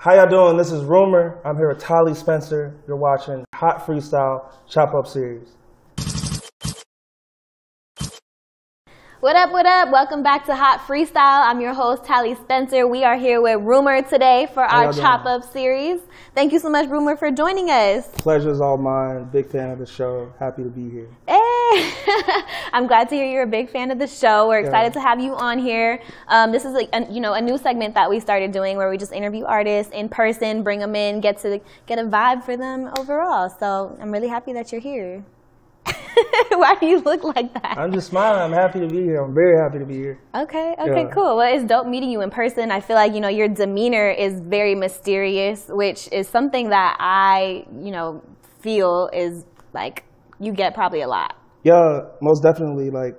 How y'all doing? This is Rumor. I'm here with Tallie Spencer. You're watching Hot Freestyle Chop Up Series. What up, what up? Welcome back to Hot Freestyle. I'm your host, Tallie Spencer. We are here with Rumor today for our Chop Up series. Thank you so much, Rumor, for joining us. Pleasure's all mine. Big fan of the show. Happy to be here. Hey! I'm glad to hear you're a big fan of the show. We're excited to have you on here. This is a new segment that we started doing where we just interview artists in person, bring them in, get a vibe for them overall. So I'm really happy that you're here. Why do you look like that? I'm just smiling. I'm happy to be here. I'm very happy to be here. Okay, cool. Well, it's dope meeting you in person. I feel like, your demeanor is very mysterious, which is something that I, feel is like you get probably a lot. Yeah, most definitely. Like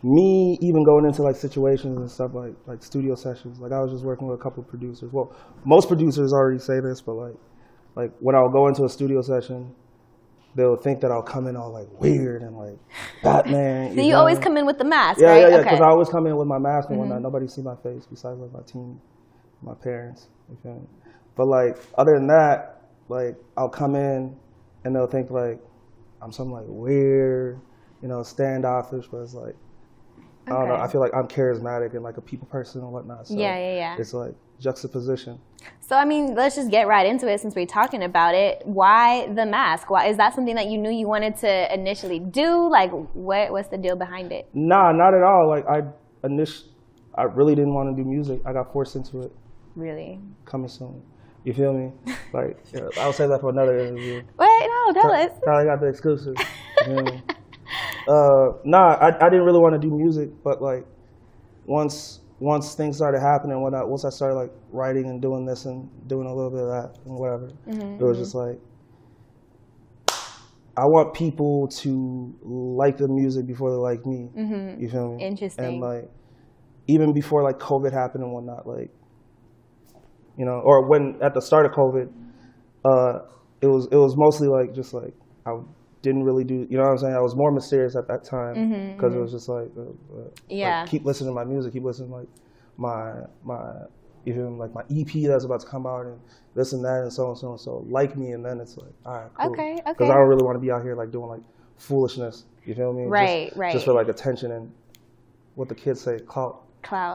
me even going into like situations and stuff like studio sessions. Like I was just working with a couple of producers. Well, most producers already say this, but like when I'll go into a studio session, they'll think that I'll come in all like weird and like Batman. So you always come in with the mask, right? Yeah, because I always come in with my mask and whatnot. Nobody see my face besides like my team, my parents. You feel me? But like other than that, like I'll come in and they'll think like I'm something like weird, standoffish, but it's like I don't know. I feel like I'm charismatic and like a people person and whatnot. So yeah. It's like juxtaposition. So, let's just get right into it since we're talking about it. Why the mask? Why is that something that you knew you wanted to initially do? Like, what's the deal behind it? Nah, not at all. Like, I really didn't want to do music. I got forced into it. Really? Coming soon. You feel me? Like, I'll say that for another interview. Wait, no, tell us. Probably got the exclusive. You feel me? Nah, I didn't really want to do music, but like, once things started happening, once I started like writing and doing this and doing a little bit of that and whatever, it was just like, I want people to like the music before they like me. You feel me? Interesting. And like, even before like COVID happened and whatnot, like, or when at the start of COVID, it was mostly like just like I didn't really do, you know what I'm saying? I was more mysterious at that time because it was just like, like, keep listening to my music, keep listening to like my even like my EP that's about to come out and this and that and so and so and so. Like me, and then it's like, all right, cool. Okay. Because I don't really want to be out here like doing like foolishness. You feel me? Right. Just for like attention and what the kids say, clout.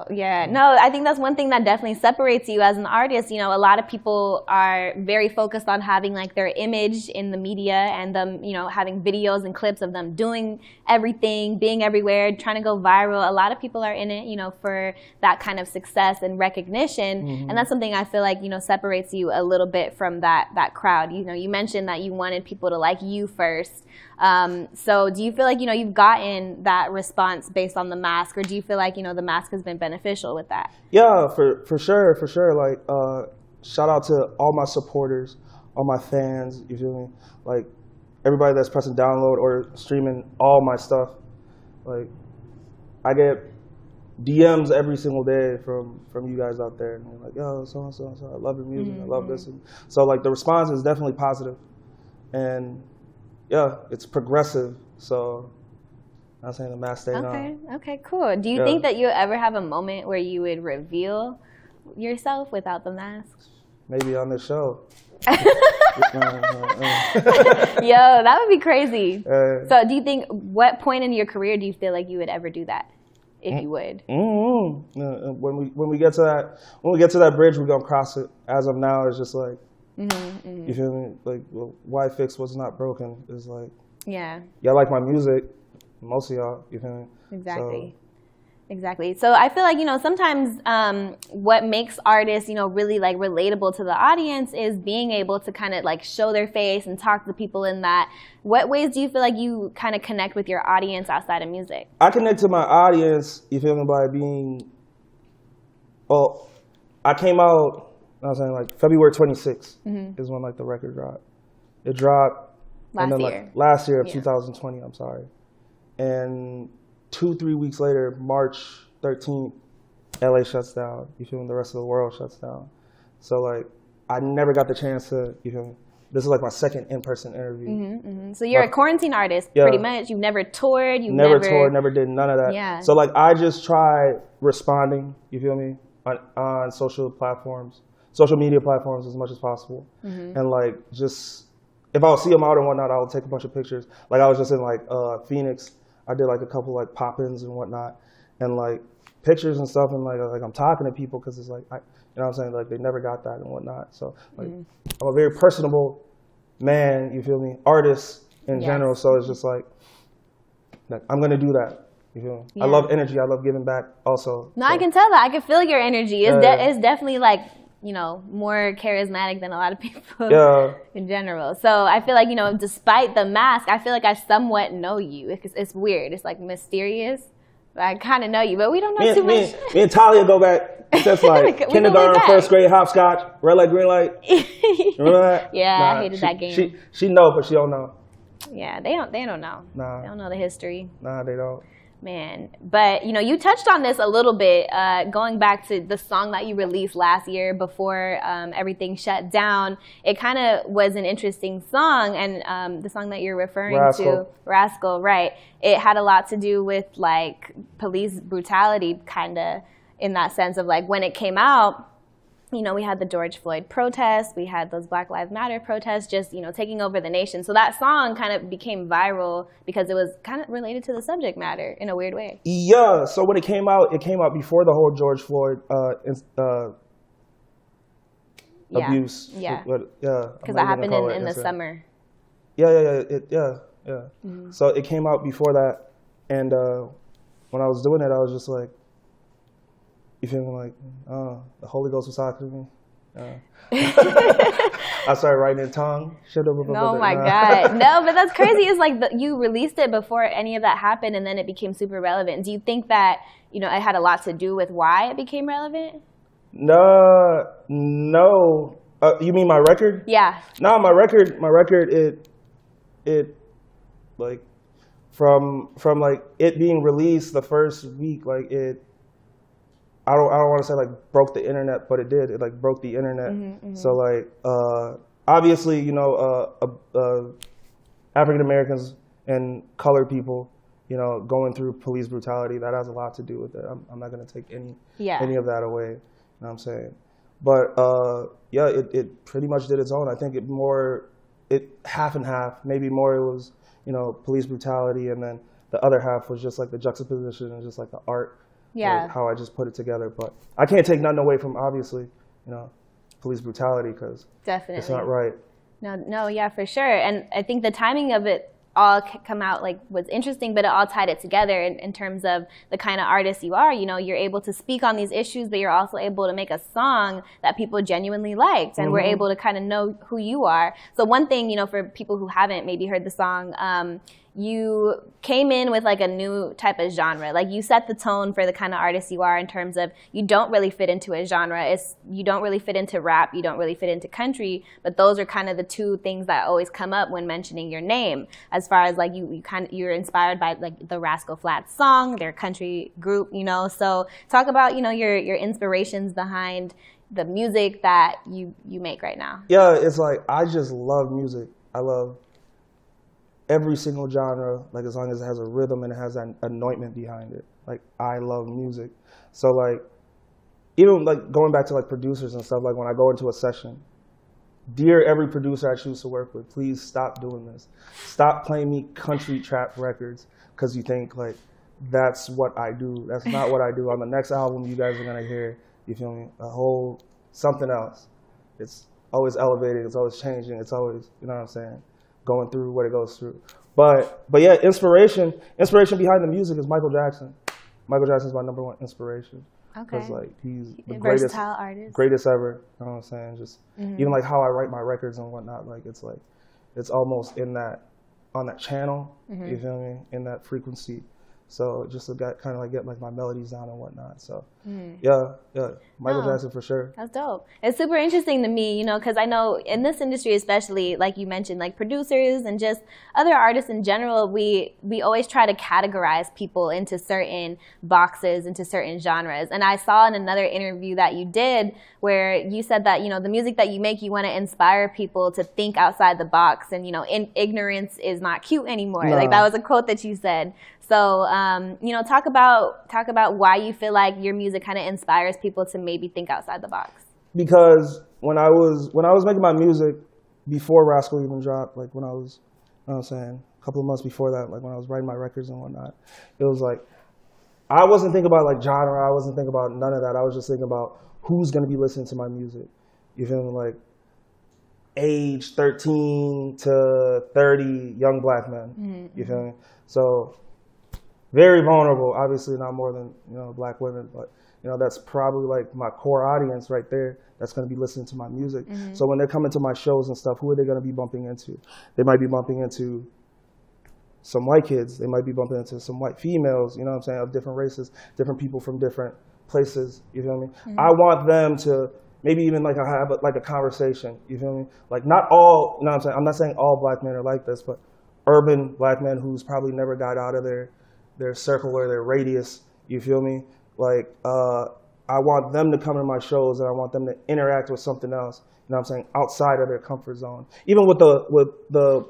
Yeah. No, I think that's one thing that definitely separates you as an artist. A lot of people are very focused on having like their image in the media and them, having videos and clips of them doing everything, being everywhere, trying to go viral. A lot of people are in it, for that kind of success and recognition. And that's something I feel like, separates you a little bit from that crowd. You mentioned that you wanted people to like you first. So do you feel like, you've gotten that response based on the mask, or do you feel like, the mask has been beneficial with that? Yeah, for sure. Like, shout out to all my supporters, all my fans, you feel me? Like, everybody that's pressing download or streaming all my stuff. Like, I get DMs every single day from you guys out there, and they're like, yo, so-and-so, I love your music, I love this. And so, like, the response is definitely positive. And yeah, it's progressive, so I'm saying the mask stayed on. Okay, cool. Do you think that you'll ever have a moment where you would reveal yourself without the mask? Maybe on this show. Yo, that would be crazy. So do you think, what point in your career do you feel like you would ever do that, if you would? When we get to that bridge, we're gonna cross it. As of now, it's just like, you feel me? Like, why fix what's not broken? Is like, y'all like my music, most of y'all, you feel me? Exactly. So I feel like, sometimes what makes artists, really like relatable to the audience is being able to kind of like show their face and talk to people in that. What ways do you feel like you kind of connect with your audience outside of music? I connect to my audience, you feel me, by being, well, I came out, I was saying like February 26th is when like the record dropped. It dropped last year of 2020, I'm sorry. And 2-3 weeks later, March 13th, LA shuts down. You feel me? The rest of the world shuts down. So like, I never got the chance to, you feel me? This is like my second in-person interview. So you're a quarantine artist, pretty much. You've never toured. You've never toured, never did none of that. Yeah. So like, I just tried responding, you feel me, on social platforms. social media platforms as much as possible. And like just, if I'll see them out and whatnot, I'll take a bunch of pictures. Like I was just in like Phoenix. I did like a couple like pop-ins and whatnot, and like pictures and stuff, and like I'm talking to people because it's like, you know what I'm saying? Like they never got that and whatnot. So like I'm a very personable man, you feel me? Artist in general. So it's just like I'm gonna do that. You feel me? I love energy. I love giving back also. No, so. I can tell that. I can feel your energy. It's definitely like, you know, more charismatic than a lot of people in general. So I feel like, you know, despite the mask, I feel like I somewhat know you. It's weird. It's like mysterious. I kind of know you, but we don't know too much. Me and Talia go back since like kindergarten, first grade, hopscotch, red light, green light. Remember that? Yeah, I hated that game. She know, but she don't know. Yeah, they don't know. Nah. They don't know the history. Nah, they don't. Man, but you know, you touched on this a little bit, going back to the song that you released last year before everything shut down. It kind of was an interesting song, and the song that you're referring to, Rascal, right? It had a lot to do with like police brutality, kind of in that sense of like when it came out. You know, we had the George Floyd protests, we had those Black Lives Matter protests, just, you know, taking over the nation. So that song kind of became viral because it was kind of related to the subject matter in a weird way. Yeah, so when it came out before the whole George Floyd abuse. Yeah. Yeah. Because that happened in the summer. Yeah. So it came out before that, and when I was doing it, I was just like, you feel me? Like, the Holy Ghost was talking to me. I started writing in tongue. Oh my God. No, but that's crazy. It's like you released it before any of that happened, and then it became super relevant. Do you think that, you know, it had a lot to do with why it became relevant? No. You mean my record? Yeah. No, my record, it like, from like it being released the first week, like it, I don't want to say like broke the internet, but it did. It like broke the internet. So like obviously, you know, African Americans and colored people, you know, going through police brutality, that has a lot to do with it. I'm not going to take any of that away. You know what I'm saying? But yeah, it pretty much did its own. I think it half and half. Maybe more it was, you know, police brutality, and then the other half was just like the juxtaposition and just like the art. Yeah. Like how I just put it together. But I can't take nothing away from, obviously, you know, police brutality, because it's not right. No, yeah, for sure. And I think the timing of it all come out like was interesting, but it all tied it together in terms of the kind of artist you are. You know, you're able to speak on these issues, but you're also able to make a song that people genuinely liked, and we're able to kind of know who you are. So one thing, you know, for people who haven't maybe heard the song, you came in with like a new type of genre. Like you set the tone for the kind of artist you are in terms of you don't really fit into a genre. You don't really fit into rap. You don't really fit into country. But those are kind of the two things that always come up when mentioning your name. As far as like you're inspired by like the Rascal Flatts song, their country group, you know. So talk about, you know, your inspirations behind the music that you make right now. Yeah, it's like I just love music. I love every single genre, like as long as it has a rhythm and it has an anointment behind it. Like I love music. So like, even like going back to like producers and stuff, like when I go into a session, dear every producer I choose to work with, please stop doing this. Stop playing me country trap records because you think like that's what I do. That's not what I do. On the next album you guys are gonna hear, you feel me, a whole something else. It's always elevating, it's always changing, it's always, you know what I'm saying, going through what it goes through. But yeah, inspiration behind the music is Michael Jackson. Michael Jackson's my #1 inspiration. Okay. Because like he's the versatile artist. Greatest ever. You know what I'm saying? Just even like how I write my records and whatnot, like it's almost in that, on that channel, you feel me? In that frequency. So just to kind of like get like my melodies down and whatnot. So yeah, Michael Jackson for sure. That's dope. It's super interesting to me, you know, because I know in this industry, especially like you mentioned, like producers and just other artists in general, we always try to categorize people into certain boxes, into certain genres. And I saw in another interview that you did where you said that, you know, the music that you make, you want to inspire people to think outside the box, and, you know, ignorance is not cute anymore. No. Like that was a quote that you said. So, you know, talk about why you feel like your music kind of inspires people to maybe think outside the box. because when I was making my music before Rascal even dropped, like when I was, you know what I'm saying, a couple of months before that, like when I was writing my records and whatnot, it was like I wasn't thinking about like genre. I wasn't thinking about none of that. I was just thinking about who's gonna be listening to my music. You feel me? Like age 13 to 30 young black men. Mm-hmm. You feel me? So very vulnerable. Obviously not more than, you know, black women, but you know, that's probably like my core audience right there that's going to be listening to my music. Mm-hmm. So when they're coming to my shows and stuff, who are they going to be bumping into? They might be bumping into some white kids. They might be bumping into some white females, you know what I'm saying, of different races, different people from different places, you feel me? Mm-hmm. I want them to maybe even like have like a conversation, you feel me? Like not all, you know what I'm saying, I'm not saying all black men are like this, but urban black men who's probably never got out of their circle or their radius, you feel me? Like, I want them to come to my shows and I want them to interact with something else, you know what I'm saying, outside of their comfort zone. Even with the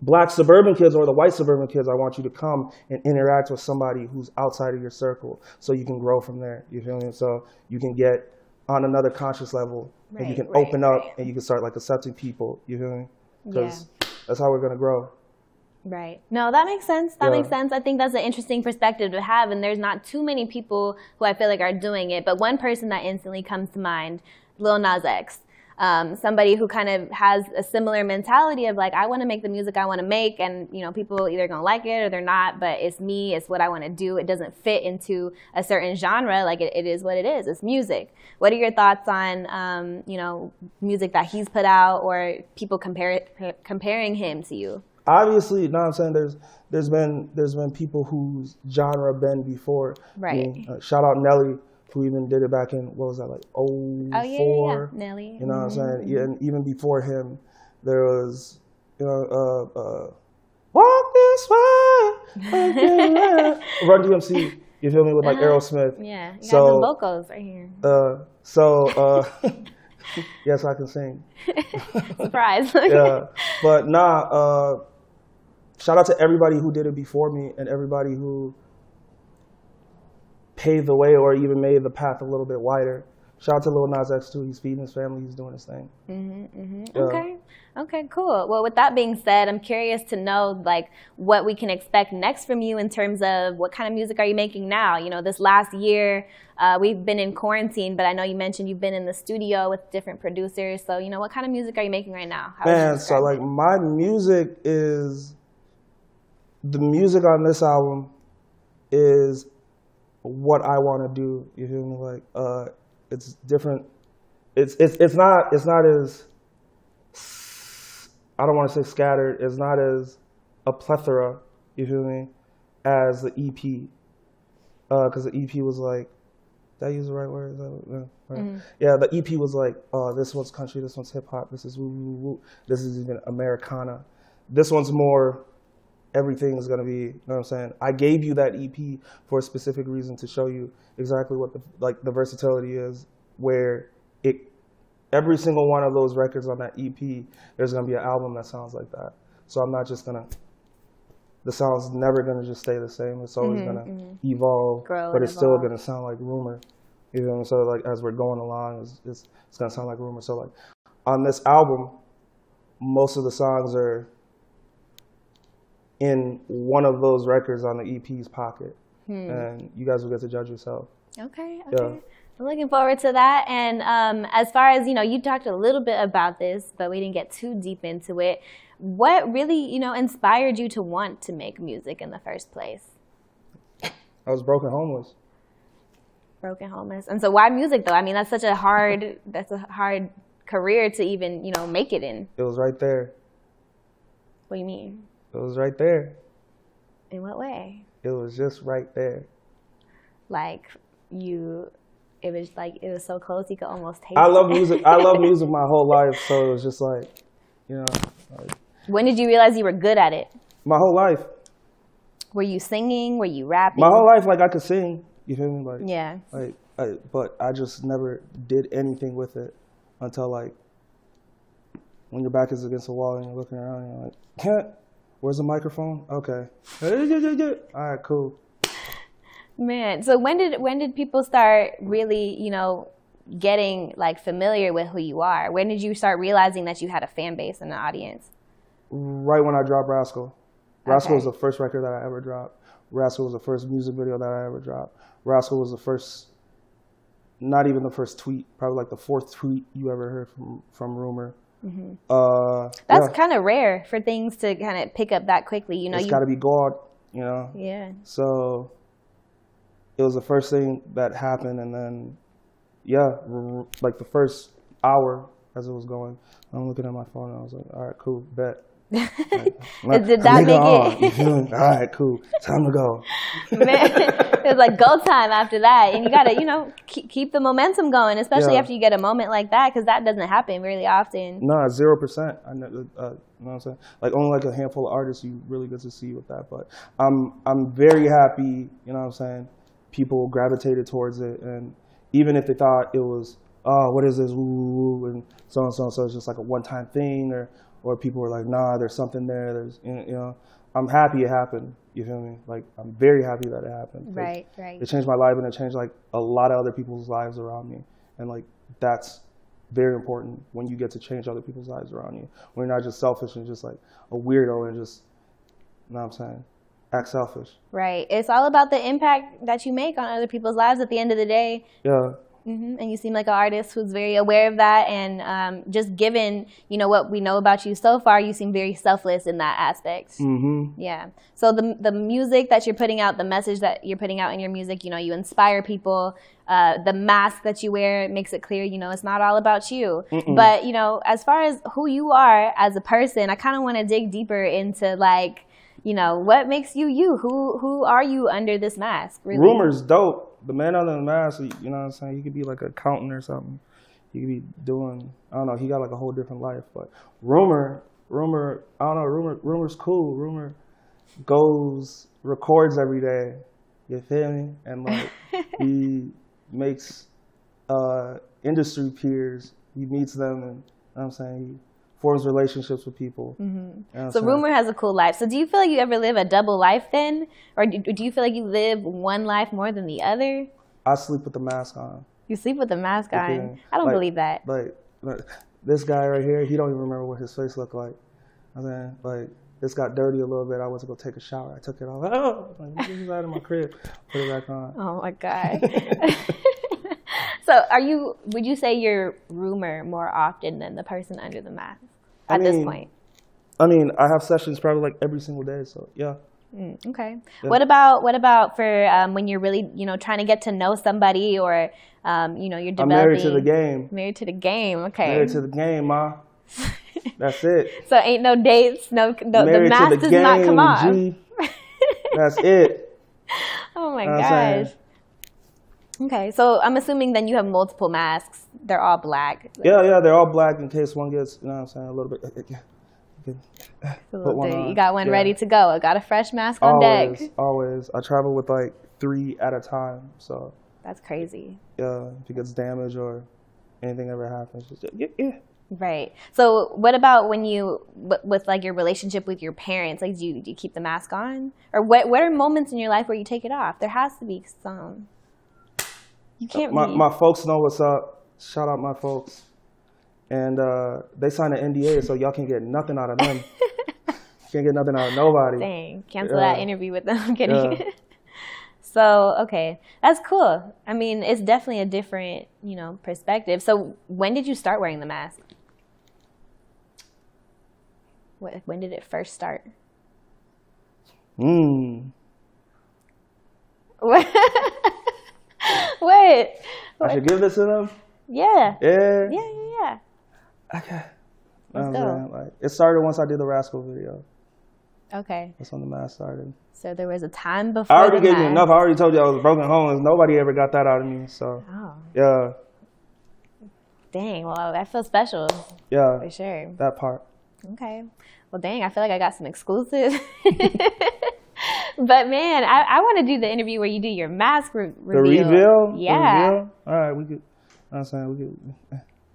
black suburban kids or the white suburban kids, I want you to come and interact with somebody who's outside of your circle so you can grow from there, you feel me? So you can get on another conscious level and you can open up and you can start like accepting people, you feel me? Because that's how we're going to grow. Right. No, that makes sense. That makes sense. I think that's an interesting perspective to have, and there's not too many people who I feel like are doing it. But one person that instantly comes to mind, Lil Nas X. Somebody who kind of has a similar mentality of like, I want to make the music I want to make, and you know, people either gonna like it or they're not, but it's me, it's what I want to do. It doesn't fit into a certain genre. Like it is what it is. It's music. What are your thoughts on you know, music that he's put out or people comparing him to you? Obviously, you know what I'm saying, there's been people whose genre been before. Right. I mean, shout out Nelly, who even did it back in, what was that, like 04? Oh, yeah. Nelly. You know what I'm saying? Yeah, and even before him, there was, you know, Walk This Way, Run DMC, you feel me, with like Aerosmith. Yeah, you got some vocals right here. Yes, I can sing. Surprise. Yeah, but nah, shout out to everybody who did it before me and everybody who paved the way or even made the path a little bit wider. Shout out to Lil Nas X too. He's feeding his family. He's doing his thing. Mm-hmm, mm-hmm. Yeah. Okay, cool. Well, with that being said, I'm curious to know like what we can expect next from you in terms of what kind of music are you making now? You know, this last year we've been in quarantine, but I know you mentioned you've been in the studio with different producers. So, you know, what kind of music are you making right now? Man, so like my music is, the music on this album is what I want to do. You feel me? Like it's different. It's not as, I don't want to say scattered. It's not as a plethora. You feel me? As the EP, because the EP was like, did I use the right word? Is that, right? Mm-hmm. Yeah, the EP was like, this one's country, this one's hip hop, this is woo woo woo, this is even Americana. This one's more, everything is gonna be, you know what I'm saying? I gave you that EP for a specific reason, to show you exactly what the versatility is, where every single one of those records on that EP, there's gonna be an album that sounds like that. So I'm not just gonna, the sound's never gonna just stay the same. It's always gonna evolve, but it's still gonna sound like Rumor. You know what I'm saying? So like as we're going along, it's gonna sound like Rumor. So like on this album, most of the songs are in one of those records on the EP's pocket, and you guys will get to judge yourself. Okay. Yeah. I'm looking forward to that. And as far as, you know, you talked a little bit about this, but we didn't get too deep into it. What really, you know, inspired you to want to make music in the first place? I was broken homeless. Broken homeless. And so why music though? I mean, that's a hard career to even, you know, make it in. It was right there. What do you mean? It was right there. In what way? It was just right there. Like it was so close you could almost taste it. I love music. I love music my whole life, so it was just like, you know. Like, when did you realize you were good at it? My whole life. Were you singing? Were you rapping? My whole life, like I could sing. You feel me? Like, yeah. But I just never did anything with it until like when your back is against the wall and you're looking around and you're like, where's the microphone? Okay. All right, cool. Man, so when did people start really, you know, getting like familiar with who you are? When did you start realizing that you had a fan base and an audience? Right when I dropped Rascal. Rascal was the first record that I ever dropped. Rascal was the first music video that I ever dropped. Rascal was the first, not even the first tweet, probably like the 4th tweet you ever heard from Rumor. That's kind of rare for things to kind of pick up that quickly. You know, it's got to be God, you know? Yeah. So it was the first thing that happened. And then, yeah, like the first hour as it was going, I'm looking at my phone and I was like, all right, cool, bet. Like, did that make it? All right, cool. Time to go. Man, it was like go time after that, and you gotta, you know, keep the momentum going, especially after you get a moment like that, because that doesn't happen really often. No, 0%. I know, you know what I'm saying? Like only like a handful of artists you really get to see with that. But I'm very happy. You know what I'm saying? People gravitated towards it, and even if they thought it was, oh, what is this, woo, and so on, so it's just like a one-time thing, or people were like, nah, there's something there. There's, you know, I'm happy it happened. You feel me? Like, I'm very happy that it happened. Right. It changed my life, and it changed like a lot of other people's lives around me. And like, that's very important when you get to change other people's lives around you. When you're not just selfish and just like a weirdo and just, you know what I'm saying, act selfish. Right. It's all about the impact that you make on other people's lives at the end of the day. Yeah. And you seem like an artist who's very aware of that, and just given, you know, what we know about you so far, you seem very selfless in that aspect. Yeah. So the music that you're putting out, the message that you're putting out in your music, you know, you inspire people. The mask that you wear makes it clear, you know, it's not all about you. But, you know, as far as who you are as a person, I kind of want to dig deeper into like, you know, what makes you you? Who are you under this mask? Really? Rumor's dope. The man under the mask, you know what I'm saying? He could be like an accountant or something. He could be doing, I don't know, he got like a whole different life. But Rumor, I don't know, Rumor's cool. Rumor records every day. You feel me? And like, he makes industry peers. He meets them, and you know what I'm saying? He forms relationships with people. You know so Rumor has a cool life. So do you feel like you ever live a double life then? Or do you feel like you live one life more than the other? I sleep with the mask on. You sleep with the mask on? I don't believe that. Like, this guy right here, he don't even remember what his face looked like. I mean, like, this got dirty a little bit. I went to go take a shower. I took it off. Oh, like, this is out of my crib. Put it back on. Oh my God. So would you say you're Rumor more often than the person under the mask at this point? I mean, I have sessions probably like every single day, so yeah. Okay. Yeah. What about for when you're really, you know, trying to get to know somebody, or you know, you're developing? I'm married to the game. Married to the game. Okay. Married to the game, ma. That's it. So ain't no dates, the mask does not come off. That's it. Oh my gosh. Okay, so I'm assuming then you have multiple masks. They're all black. Yeah, they're all black in case one gets, you know what I'm saying, a little bit. You got one ready to go. I got a fresh mask on deck. Always. I travel with like 3 at a time, so. That's crazy. Yeah, if it gets damaged or anything ever happens, just Right. So what about when with like your relationship with your parents? Like, do you keep the mask on? Or what are moments in your life where you take it off? There has to be some. You can't my folks know what's up. Shout out my folks. And they signed an NDA, so y'all can't get nothing out of them. Can't get nothing out of nobody. Dang, cancel that interview with them. I'm kidding. Yeah. So, okay, that's cool. I mean, it's definitely a different, you know, perspective. So when did you start wearing the mask? When did it first start? What? I should give this to them? Yeah. Yeah? Okay. Let's go. Like, it started once I did the Rascal video. Okay. That's when the mask started. So there was a time before I already gave you enough. I already told you I was broken homeless. Nobody ever got that out of me, so. Oh. Yeah. Dang, well, that feels special. Yeah. For sure. That part. Okay. Well, dang, I feel like I got some exclusives. But man, I want to do the interview where you do your mask reveal. The reveal? Yeah. The reveal? All right, we could. I'm saying we could.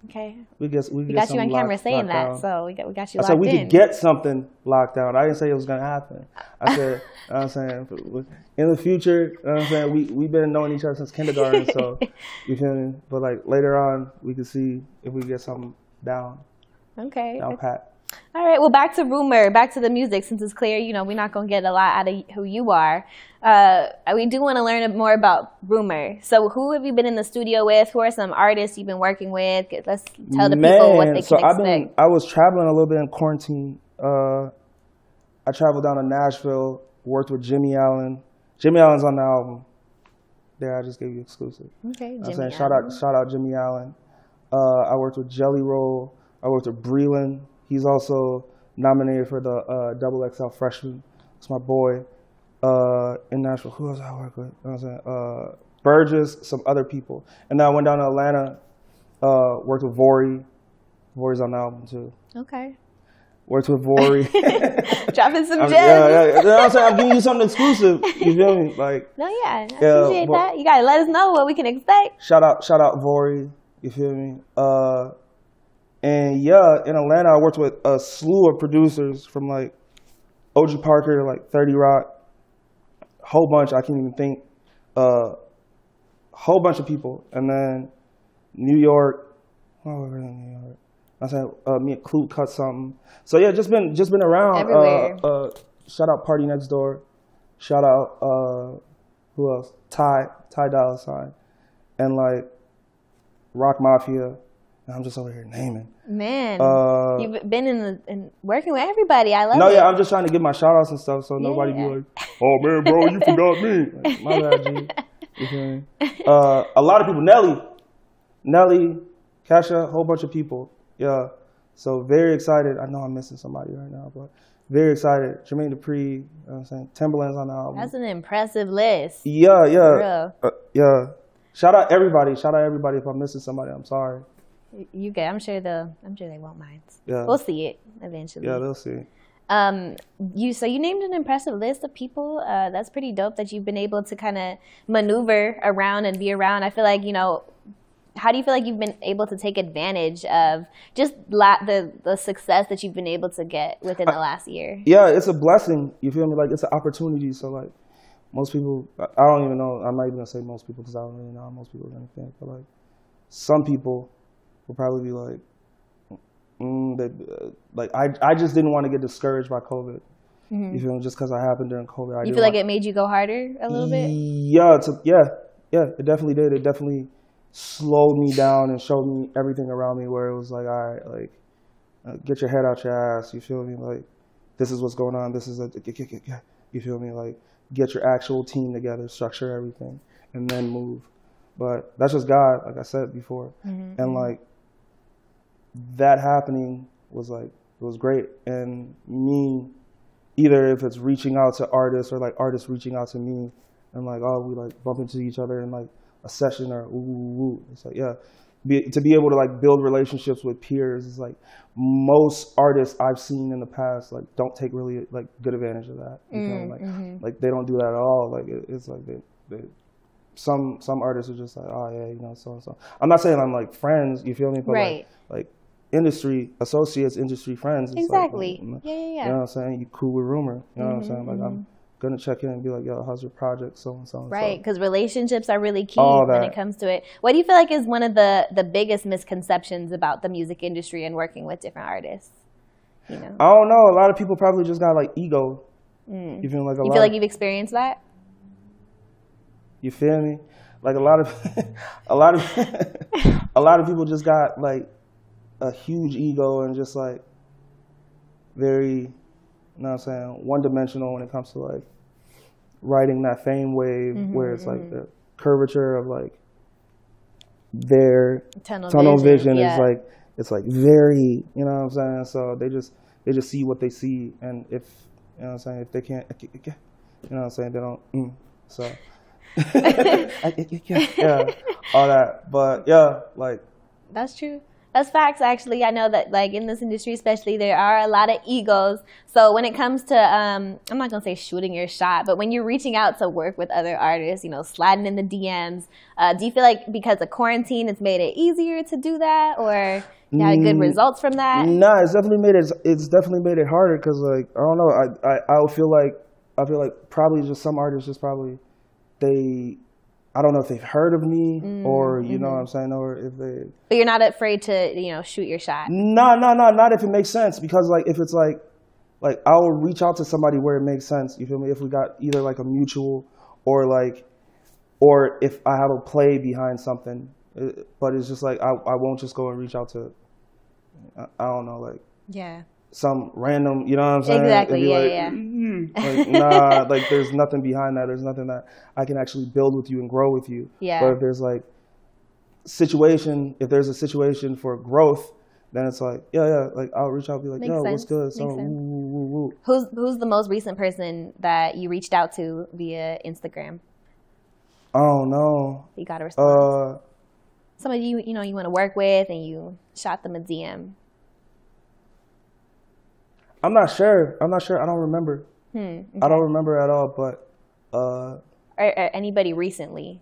Okay. We got you on camera saying that, down. so we got you locked in. I said we could get something locked down. I didn't say it was gonna happen. I said, you know what I'm saying, in the future, you know what I'm saying, we've been knowing each other since kindergarten, so you feel me? But like later on, we could see if we get something down. Okay. Down pat. All right, well, back to Rumor, back to the music, since it's clear, you know, we're not going to get a lot out of who you are. We do want to learn more about Rumor. So who have you been in the studio with? Who are some artists you've been working with? Let's tell the people what they can expect. I was traveling a little bit in quarantine. I traveled down to Nashville, worked with Jimmy Allen. Jimmy Allen's on the album. There, I just gave you exclusive. Okay, Jimmy Allen. Shout out Jimmy Allen. I worked with Jelly Roll. I worked with Breland. He's also nominated for the Double XL Freshman. It's my boy in Nashville. Who else I work with? You know what I'm saying? Burgess, some other people. And then I went down to Atlanta, worked with Vori. Vori's on the album too. Okay. Worked with Vori. Dropping some gems. Yeah. You know what I'm saying? I'm giving you something exclusive. You feel me? Like. No, yeah. I appreciate that. You gotta let us know what we can expect. Shout out Vori. You feel me? And yeah, in Atlanta, I worked with a slew of producers from like OG Parker to like 30 Rock, whole bunch, I can't even think, whole bunch of people. And then New York, I said, me and Clue cut something. So yeah, just been around. Everywhere. Shout out Party Next Door. Shout out, who else? Ty Dolla $ign. And like Rock Mafia. I'm just over here naming. Man, you've been in working with everybody. I love it. No, yeah, I'm just trying to give my shout outs and stuff so nobody be like, oh man, bro, you forgot me. Like, my bad, G. You feel me? A lot of people, Nelly, Kesha, a whole bunch of people. Yeah. So very excited. I know I'm missing somebody right now, but very excited. Jermaine Dupri, you know what I'm saying? Timberland's on the album. That's an impressive list. Yeah. Yeah. Shout out everybody. If I'm missing somebody, I'm sorry. You get. I'm sure they won't mind. Yeah. We'll see it eventually. Yeah, they'll see. You named an impressive list of people. That's pretty dope that you've been able to kind of maneuver around and be around. I feel like, you know, how do you feel like you've been able to take advantage of just the success that you've been able to get within the last year? Yeah, it's a blessing. You feel me? Like, it's an opportunity. So like most people, I don't even know. I'm not even gonna say most people because I don't really know how most people are gonna think. But like some people will probably be like, I just didn't want to get discouraged by COVID. Mm-hmm. You feel me? Just because I happened during COVID. You feel like it made you go harder a little bit? Yeah, it definitely did. It definitely slowed me down and showed me everything around me where it was like, all right, like, get your head out your ass. You feel me? Like, this is what's going on. This is you feel me? Like, get your actual team together, structure everything, and then move. But that's just God, like I said before. Mm-hmm. And like, that happening was like, it was great. And me, either if it's reaching out to artists or like artists reaching out to me and like, oh, we like bump into each other in like a session or ooh. It's like, yeah, to be able to like build relationships with peers is like, most artists I've seen in the past like don't take really like good advantage of that. You know? Like they don't do that at all. Like it's like they some artists are just like, oh yeah, you know, so and so. I'm not saying I'm like friends, you feel me? But right. like industry associates, industry friends. Exactly. Like, yeah. You know what I'm saying? You cool with Rumor. You know what I'm saying? Like I'm gonna check in and be like, yo, how's your project? So and so. Right, because relationships are really key when it comes to it. What do you feel like is one of the biggest misconceptions about the music industry and working with different artists? You know? I don't know. A lot of people probably just got like ego. You feel like you feel like you've experienced that? You feel me? Like a lot of people just got like a huge ego and just like very, you know what I'm saying, one-dimensional when it comes to like riding that fame wave where it's like the curvature of like their tunnel vision is like, it's like very, you know what I'm saying? So they just see what they see, and if, you know what I'm saying, if they can't, you know what I'm saying, they don't, so. Yeah, all that, but yeah, like. That's true. That's facts, actually. I know that, like, in this industry especially, there are a lot of egos. So when it comes to, I'm not going to say shooting your shot, but when you're reaching out to work with other artists, you know, sliding in the DMs, do you feel like because of quarantine, it's made it easier to do that? Or you had good results from that? Nah, it's definitely made it harder because, like, I don't know. I feel like probably just some artists just probably, I don't know if they've heard of me or, you know what I'm saying, or if they... But you're not afraid to, you know, shoot your shot? No, not if it makes sense. Because, like, if it's like I'll reach out to somebody where it makes sense, you feel me? If we got either, like, a mutual or, like, or if I have a play behind something. But it's just, like, I won't just go and reach out to, I don't know, like... Yeah. Some random, you know what I'm saying? Exactly, yeah, like, yeah. Like, nah, like there's nothing behind that. There's nothing that I can actually build with you and grow with you. Yeah. But if there's like if there's a situation for growth, then it's like, yeah, like I'll reach out and be like, Makes yo, sense. what's good? Makes So, sense. woo. Who's the most recent person that you reached out to via Instagram? I don't know. You got a response. Somebody you know you want to work with and you shot them a DM. I'm not sure. I don't remember. Okay. I don't remember at all. But or anybody recently?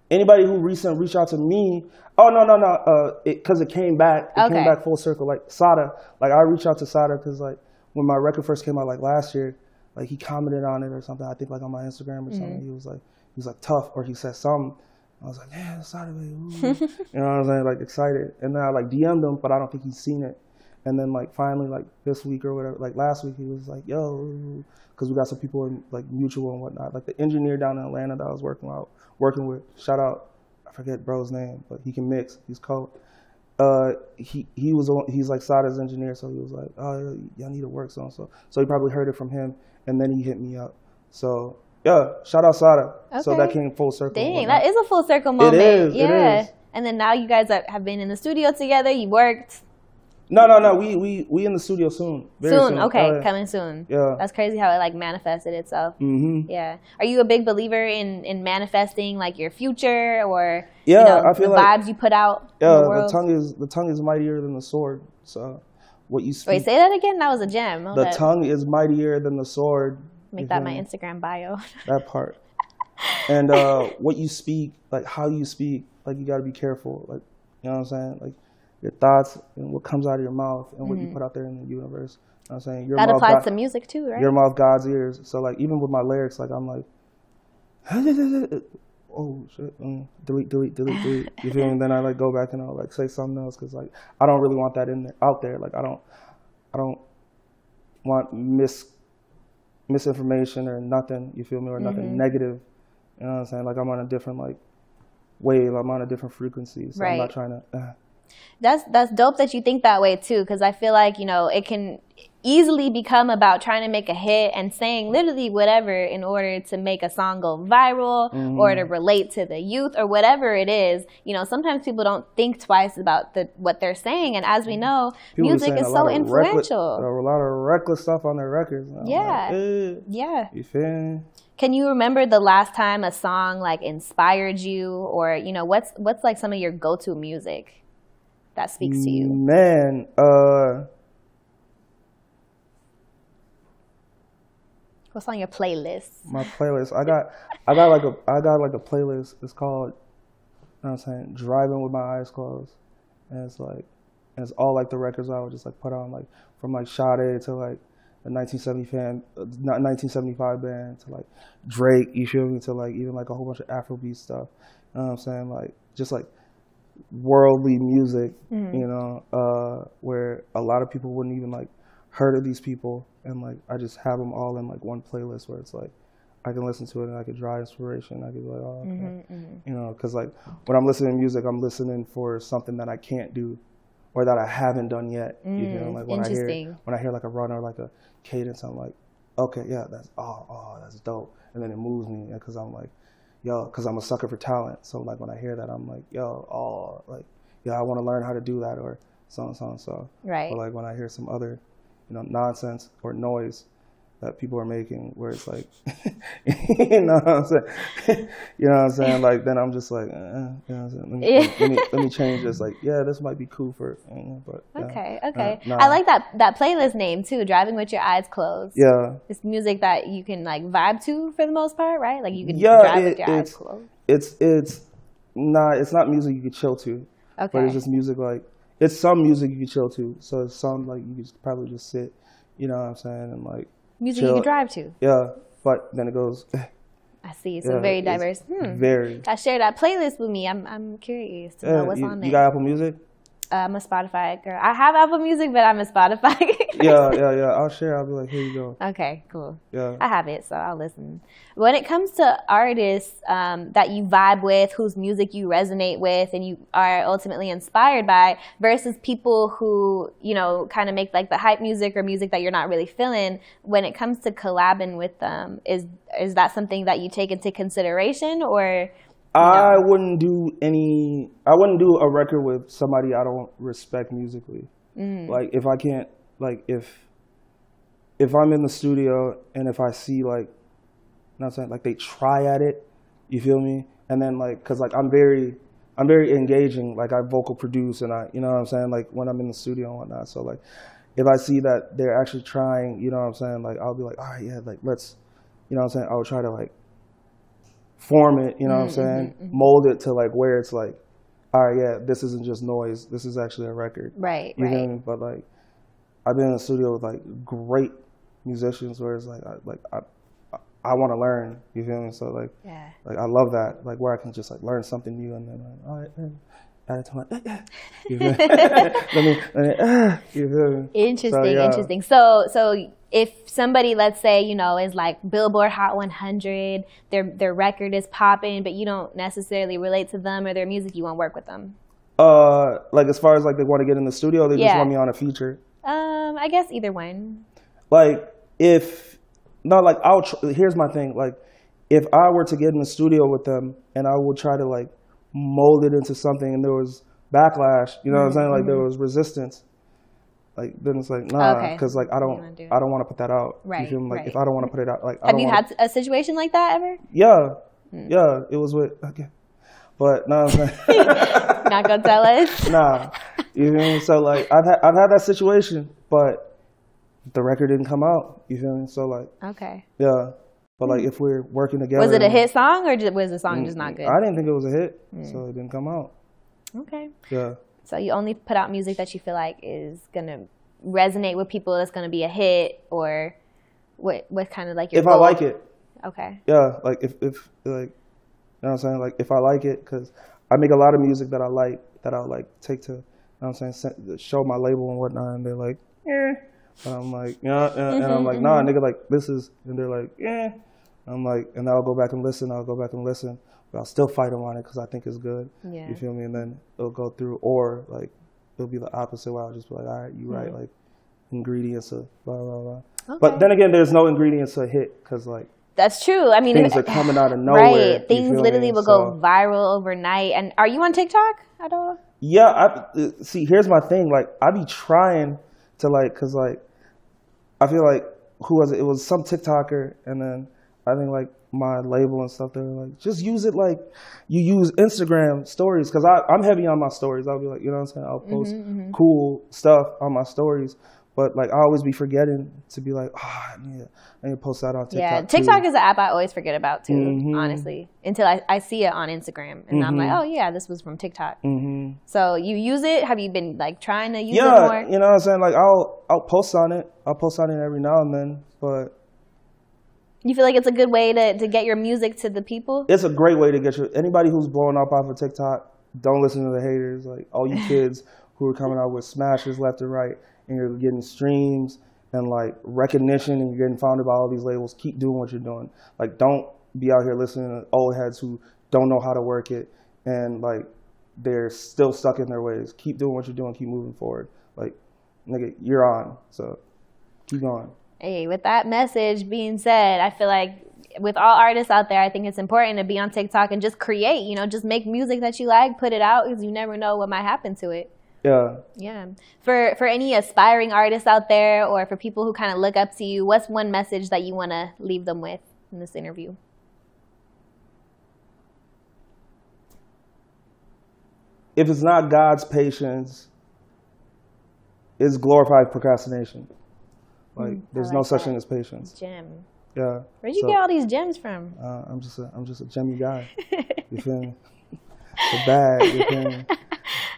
Anybody who reached out to me. Oh no. Because it came back. It came back full circle. Like Sada. Like I reached out to Sada because like when my record first came out like last year, like he commented on it or something. I think like on my Instagram or something. He was like tough, or he said something. I was like, yeah, Sada, baby. You know what I'm saying? Like excited. And then I like DM'd him, but I don't think he's seen it. And then like finally like this week or whatever, like last week he was like, yo, because we got some people in like mutual and whatnot. Like the engineer down in Atlanta that I was working with, shout out, I forget bro's name, but he can mix, he's cold. He's like Sada's engineer, so he was like, oh, y'all need to work so and so. So he probably heard it from him, and then he hit me up. So yeah, shout out Sada. Okay. So that came full circle. Dang, that is a full circle moment. It is. Yeah. It is. And then now you guys have been in the studio together. You worked. No. We in the studio soon. Very soon. Okay, coming soon. Yeah. That's crazy how it like manifested itself. Mm-hmm. Yeah. Are you a big believer in manifesting like your future or I feel the vibes you put out? Yeah, in the world? the tongue is mightier than the sword. So what you speak. Wait, say that again. That was a gem. The tongue is mightier than the sword. Make that my Instagram bio. That part. And what you speak, like how you speak, like you got to be careful. Like you know what I'm saying, like. Your thoughts and what comes out of your mouth and what you put out there in the universe. You know what I'm saying? That applies to music too, right? Your mouth, God's ears. So like even with my lyrics, like I'm like, oh shit, delete. You feel me? And then I like go back and I'll like say something else because like I don't really want that out there. Like I don't want misinformation or nothing. You feel me? Or nothing negative. You know what I'm saying? Like I'm on a different like wave. I'm on a different frequency. So I'm not trying to. That's dope that you think that way too, because I feel like it can easily become about trying to make a hit and saying literally whatever in order to make a song go viral or to relate to the youth or whatever it is. Sometimes people don't think twice about what they're saying, and as we know, people music is so influential. A lot of reckless stuff on their records. Yeah, yeah. You feel me? Can you remember the last time a song like inspired you, or what's like some of your go-to music that speaks to you? Man, what's on your playlist? My playlist. I got like a playlist. It's called, you know what I'm saying, Driving with My Eyes Closed. And it's all like the records I would just like put on, like from like Sade to like the 1975 band to like Drake, you feel me, to like even like a whole bunch of Afrobeat stuff. You know what I'm saying? Like just like worldly music, where a lot of people wouldn't even like heard of these people, and like I just have them all in like one playlist where it's like I can listen to it and I can draw inspiration. I can be like, oh, okay. Because like when I'm listening to music, I'm listening for something that I can't do or that I haven't done yet. Like when I hear like a run or like a cadence, I'm like, okay, yeah, that's dope, and then it moves me because I'm like, because I'm a sucker for talent. So like when I hear that, I'm like, I want to learn how to do that or so. Right. But like when I hear some other, nonsense or noise, that people are making, where it's like, you know what I'm saying? You know what I'm saying? Like, then I'm just like, you know what I'm saying? Let me change this. Like, yeah, this might be cool for, but okay. nah. I like that playlist name too. Driving with your eyes closed. Yeah. It's music that you can like vibe to for the most part, right? Like you can drive with your eyes closed. It's not music you could chill to. Okay. But it's just music like, it's some music you can chill to. So it's some like you could probably just sit, you know what I'm saying, and like music chill. you can drive to. Yeah, but then it goes. I see. So very diverse. Very. Share that playlist with me. I'm curious to know what's on there. You got Apple Music? I'm a Spotify girl. I have Apple Music, but I'm a Spotify girl. Yeah. I'll share. I'll be like, here you go. Okay, cool. Yeah. I have it, so I'll listen. When it comes to artists that you vibe with, whose music you resonate with, and you are ultimately inspired by, versus people who, you know, kind of make like the hype music or music that you're not really feeling, when it comes to collabing with them, is that something that you take into consideration, or? I wouldn't do a record with somebody I don't respect musically. Like if I can't, like if I'm in the studio and if I see like, you know what I'm saying, like they try at it, you feel me? And then like, cause like I'm very engaging, like I vocal produce and I, you know what I'm saying? Like when I'm in the studio and whatnot. So like, if I see that they're actually trying, you know what I'm saying? Like I'll be like, all right, yeah, like let's, you know what I'm saying? I'll try to like, form it, you know what I'm saying? Mold it to like where it's like, all right, yeah, this isn't just noise. This is actually a record. Right, you know what I mean? But like, I've been in the studio with like great musicians where it's like, I want to learn. You feel me? So like, like I love that. Like where I can just like learn something new and then like, all right, add it to my. You feel me? You feel me? Interesting. So if somebody, let's say, you know, is like Billboard Hot 100, their record is popping, but you don't necessarily relate to them or their music, you won't work with them. Like as far as like they want to get in the studio, they just want me on a feature. I guess either one. Like here's my thing. Like if I were to get in the studio with them and I would try to like mold it into something and there was backlash, you know what I'm saying? Like there was resistance. Like then it's like nah, because like I don't want to put that out. Right. You feel me? Like if I don't want to put it out, like have you had a situation like that ever? Yeah, it was with but no, I'm saying not gonna tell us. Nah, you feel me? So like I've had that situation, but the record didn't come out. You feel me? So like yeah, but like if we're working together, was it a hit song or was the song just not good? I didn't think it was a hit, so it didn't come out. Okay. Yeah. So you only put out music that you feel like is gonna resonate with people, that's gonna be a hit, or what kind of like your if goal? I like it. Okay. Yeah, like if like, you know what I'm saying, like if I like it, because I make a lot of music that I like, that I'll like take to, you know what I'm saying, show my label and whatnot, and they're like, and I'm like, and I'm like, nah, nigga, like this is, and they're like, I'm like, and I'll go back and listen, but I'll still fight them on it because I think it's good. Yeah. You feel me? And then it'll go through, or like it'll be the opposite where I'll just be like, all right, you right, like ingredients of blah blah blah. Okay. But then again, there's no ingredients to hit because like that's true. I mean, things are coming out of nowhere. Right, things literally will go viral overnight. And are you on TikTok at all? Yeah, see, here's my thing. Like I be trying to like, cause like I feel like who was it? It was some TikToker, and then I think like my label and stuff, they were like, just use it like you use Instagram stories. Cause I'm heavy on my stories. I'll be like, you know what I'm saying? I'll post cool stuff on my stories. But like I always be forgetting to be like, I need to post that on TikTok. Yeah, TikTok is an app I always forget about too, honestly. Until I see it on Instagram. And I'm like, oh yeah, this was from TikTok. So you use it? Have you been like trying to use it more? Yeah, you know what I'm saying? Like I'll post on it. I'll post on it every now and then. But you feel like it's a good way to get your music to the people? It's a great way to get anybody who's blowing up off of TikTok, don't listen to the haters. Like all you kids who are coming out with smashes left and right, and you're getting streams and like recognition, and you're getting founded by all these labels, keep doing what you're doing. Like don't be out here listening to old heads who don't know how to work it and like they're still stuck in their ways. Keep doing what you're doing, keep moving forward. Like nigga, you're on, so keep going. Hey, with that message being said, I feel like with all artists out there, I think it's important to be on TikTok and just create, just make music that you like, put it out, because you never know what might happen to it. Yeah. Yeah. For any aspiring artists out there, or for people who kind of look up to you, what's one message that you want to leave them with in this interview? If it's not God's patience, it's glorified procrastination. Like, there's no such thing as patience. Gem. Yeah. Where'd you get all these gems from? I'm just a gemmy guy. You feel me? The bag. You feel me?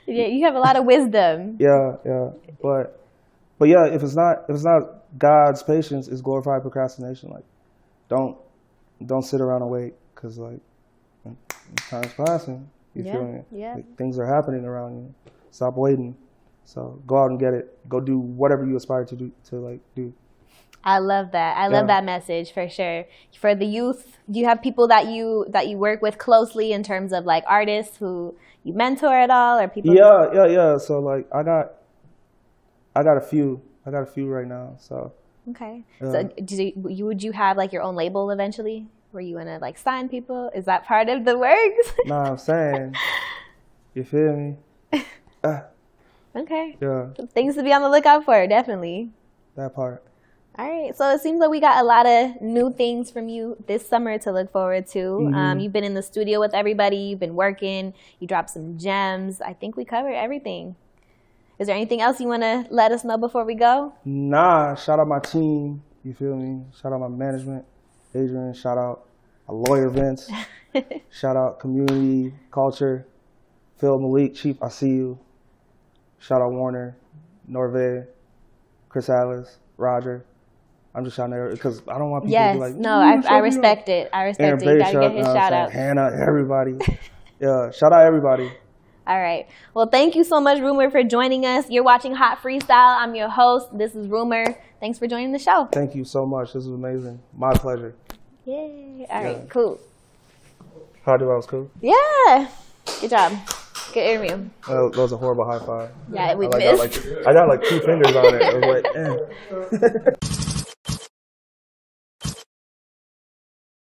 Yeah, you have a lot of wisdom. Yeah. But yeah, if it's not God's patience, it's glorified procrastination. Like, don't sit around and wait, because like time's passing. You feel me? Yeah. Like, things are happening around you. Stop waiting. So go out and get it. Go do whatever you aspire to do. I love that. I love that message for sure. For the youth, do you have people that you work with closely in terms of like artists who you mentor at all, or people? Yeah. So like I got a few right now. So okay. So would you have like your own label eventually? Were you gonna like sign people? Is that part of the works? Nah, I'm saying. You feel me? Okay. Yeah. Things to be on the lookout for, definitely. That part. All right. So it seems like we got a lot of new things from you this summer to look forward to. Mm-hmm. You've been in the studio with everybody. You've been working. You dropped some gems. I think we covered everything. Is there anything else you want to let us know before we go? Nah. Shout out my team. You feel me? Shout out my management, Adrian. Shout out my lawyer, Vince. Shout out community, culture, Phil, Malik, Chief, I see you. Shout out Warner, Norvay, Chris Atlas, Roger. I'm just shouting out because I don't want people to be like, no, I respect it. I respect it. You got to get his shout out. Hannah, everybody. Yeah, shout out everybody. All right. Well, thank you so much, Rumor, for joining us. You're watching Hot Freestyle. I'm your host. This is Rumor. Thanks for joining the show. Thank you so much. This was amazing. My pleasure. Yay. All right, cool. How do I was cool? Yeah. Good job. Good interview. That was a horrible high five. Yeah, we missed. I got like 2 fingers on it. I was like, eh.